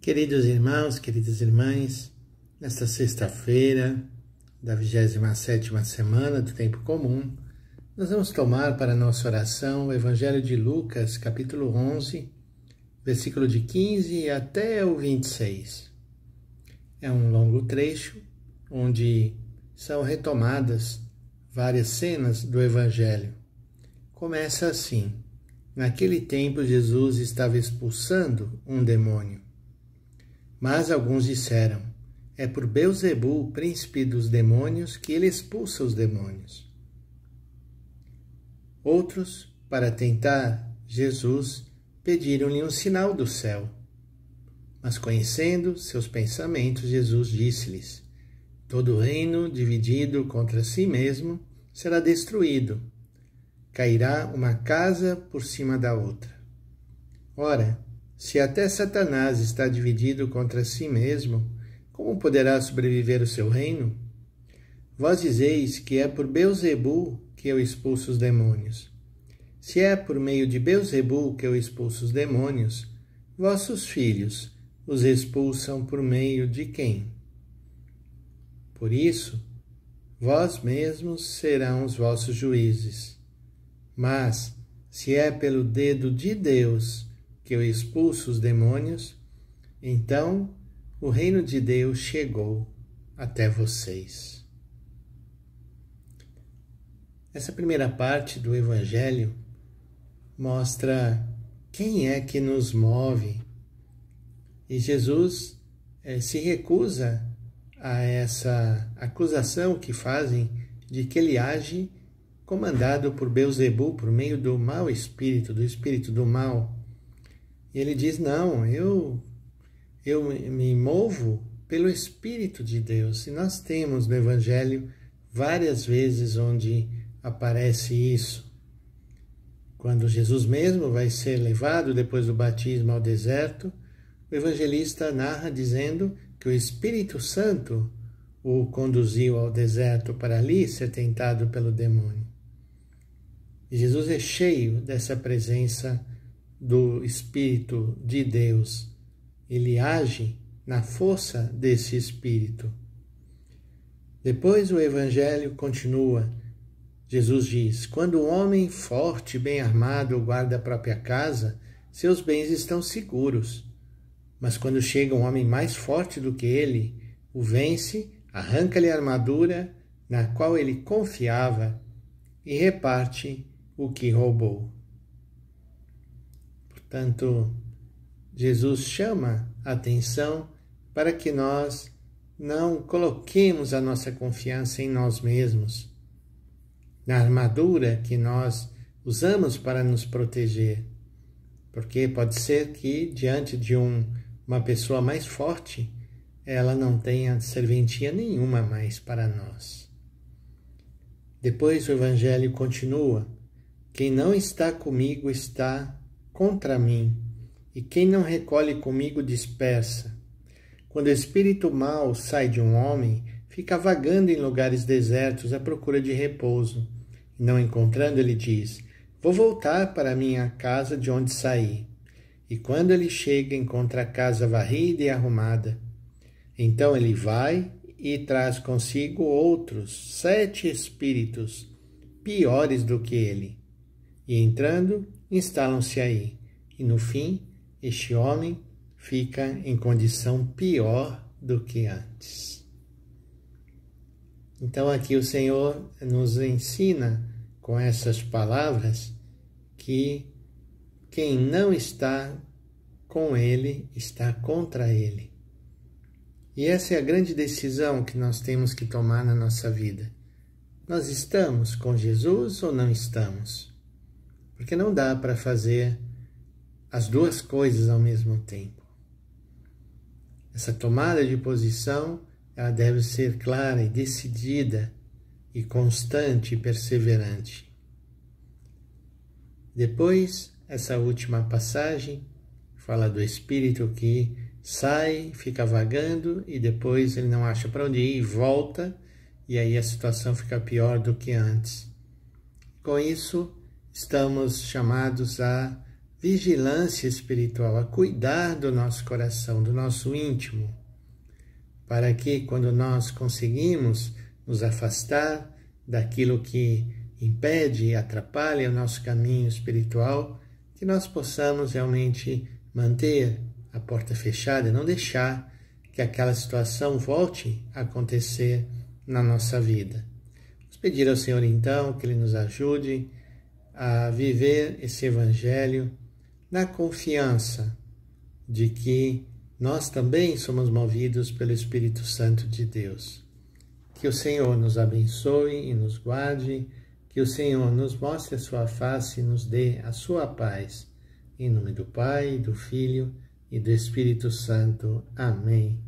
Queridos irmãos, queridas irmãs, nesta sexta-feira da 27ª semana do Tempo Comum, nós vamos tomar para nossa oração o Evangelho de Lucas, capítulo 11, versículo de 15 até o 26. É um longo trecho onde são retomadas várias cenas do Evangelho. Começa assim: naquele tempo Jesus estava expulsando um demônio. Mas alguns disseram: é por Beelzebul, príncipe dos demônios, que ele expulsa os demônios. Outros, para tentar Jesus, pediram-lhe um sinal do céu. Mas conhecendo seus pensamentos, Jesus disse-lhes: todo reino dividido contra si mesmo será destruído. Cairá uma casa por cima da outra. Ora, se até Satanás está dividido contra si mesmo, como poderá sobreviver o seu reino? Vós dizeis que é por Beelzebul que eu expulso os demônios. Se é por meio de Beelzebul que eu expulso os demônios, vossos filhos os expulsam por meio de quem? Por isso, vós mesmos serão os vossos juízes. Mas, se é pelo dedo de Deus que eu expulso os demônios, então o reino de Deus chegou até vocês. Essa primeira parte do Evangelho mostra quem é que nos move. E Jesus se recusa a essa acusação que fazem de que ele age comandado por Beelzebul, por meio do mau espírito, do espírito do mal. E ele diz: não, eu me movo pelo Espírito de Deus. E nós temos no Evangelho várias vezes onde aparece isso. Quando Jesus mesmo vai ser levado depois do batismo ao deserto, o evangelista narra dizendo que o Espírito Santo o conduziu ao deserto para ali ser tentado pelo demônio. E Jesus é cheio dessa presença do Espírito de Deus. Ele age na força desse Espírito. Depois o Evangelho continua. Jesus diz: quando um homem forte, bem armado, guarda a própria casa, seus bens estão seguros. Mas quando chega um homem mais forte do que ele, o vence, arranca-lhe a armadura na qual ele confiava e reparte o que roubou. Portanto, Jesus chama a atenção para que nós não coloquemos a nossa confiança em nós mesmos, na armadura que nós usamos para nos proteger. Porque pode ser que, diante de uma pessoa mais forte, ela não tenha serventia nenhuma mais para nós. Depois o Evangelho continua: quem não está comigo está contra mim, e quem não recolhe comigo dispersa. Quando o espírito mau sai de um homem, fica vagando em lugares desertos à procura de repouso, e não encontrando, ele diz: vou voltar para a minha casa de onde saí. E quando ele chega, encontra a casa varrida e arrumada. Então ele vai e traz consigo outros 7 espíritos, piores do que ele. E entrando, instalam-se aí. E no fim, este homem fica em condição pior do que antes. Então aqui o Senhor nos ensina com essas palavras que quem não está com Ele está contra Ele. E essa é a grande decisão que nós temos que tomar na nossa vida. Nós estamos com Jesus ou não estamos? Porque não dá para fazer as duas coisas ao mesmo tempo. Essa tomada de posição, ela deve ser clara e decidida e constante e perseverante. Depois, essa última passagem fala do espírito que sai, fica vagando e depois ele não acha para onde ir e volta, e aí a situação fica pior do que antes. Com isso, estamos chamados a vigilância espiritual, a cuidar do nosso coração, do nosso íntimo, para que quando nós conseguimos nos afastar daquilo que impede e atrapalha o nosso caminho espiritual, que nós possamos realmente manter a porta fechada, não deixar que aquela situação volte a acontecer na nossa vida. Vamos pedir ao Senhor então que Ele nos ajude a viver esse Evangelho na confiança de que nós também somos movidos pelo Espírito Santo de Deus. Que o Senhor nos abençoe e nos guarde, que o Senhor nos mostre a sua face e nos dê a sua paz. Em nome do Pai, do Filho e do Espírito Santo. Amém.